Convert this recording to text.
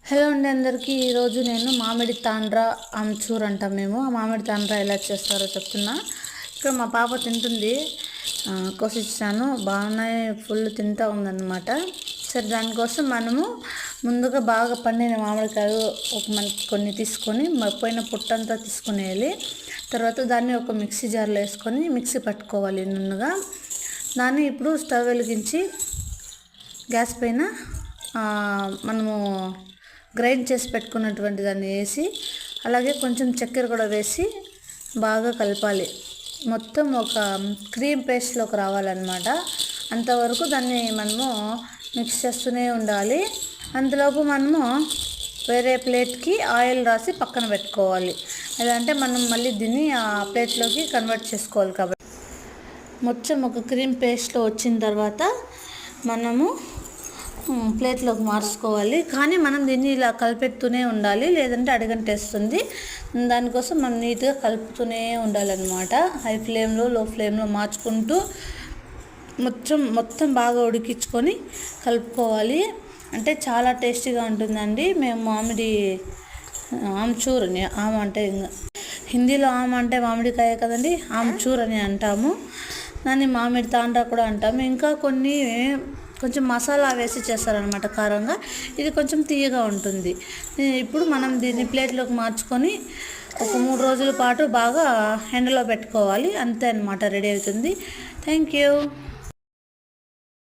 Hello అండి అందరికీ ఈరోజు నేను మామిడి తాండ్ర ఆమ్చూర్ అంటాం మేము. ఆ మామిడి తాండ్ర ఎలా చేస్తారో చెప్తున్నా. ఇక్కడ మా పాప తింటుంది, కోసిచ్చాను, బాగానే ఫుల్ తింటూ ఉందన్నమాట. సరే, దానికోసం మనము ముందుగా బాగా పండిన మామిడికాయలు మనకి కొన్ని తీసుకొని పోయిన పుట్టంతా తీసుకునేయాలి. తర్వాత దాన్ని ఒక మిక్సీ జార్లో వేసుకొని మిక్సీ పట్టుకోవాలి నున్నగా. దాన్ని ఇప్పుడు స్టవ్ వెలిగించి గ్యాస్ పైన మనము గ్రైండ్ చేసి పెట్టుకున్నటువంటి దాన్ని వేసి, అలాగే కొంచెం చక్కెర కూడా వేసి బాగా కలపాలి. మొత్తం ఒక క్రీమ్ పేస్ట్లోకి రావాలన్నమాట. అంతవరకు దాన్ని మనము మిక్స్ చేస్తూనే ఉండాలి. అంతలోపు మనము వేరే ప్లేట్కి ఆయిల్ రాసి పక్కన పెట్టుకోవాలి. అదంటే మనం మళ్ళీ దీన్ని ఆ ప్లేట్లోకి కన్వర్ట్ చేసుకోవాలి. కాబట్టి మొత్తం ఒక క్రీమ్ పేస్ట్లో వచ్చిన తర్వాత మనము ప్లేట్లోకి మార్చుకోవాలి. కానీ మనం దీన్ని ఇలా కలిపెడుతూనే ఉండాలి, లేదంటే అడుగంటేస్తుంది. దానికోసం మనం నీట్గా కలుపుతూనే ఉండాలన్నమాట. హై ఫ్లేమ్లో, లో ఫ్లేమ్లో మార్చుకుంటూ మొత్తం బాగా ఉడికించుకొని కలుపుకోవాలి. అంటే చాలా టేస్టీగా ఉంటుందండి. మేము మామిడి ఆమ్చూర్ అని, ఆమ్ అంటే హిందీలో ఆమ్ అంటే మామిడికాయ కదండి, ఆమ్చూర్ అని అంటాము. దాన్ని మామిడి తాండ్ర కూడా అంటాము. ఇంకా కొంచెం మసాలా వేసి చేస్తారనమాట కారంగా. ఇది కొంచెం తీయగా ఉంటుంది. ఇప్పుడు మనం దీన్ని ప్లేట్లోకి మార్చుకొని ఒక 3 రోజుల పాటు బాగా ఎండలో పెట్టుకోవాలి. అంతే అనమాట, రెడీ అవుతుంది. Thank you.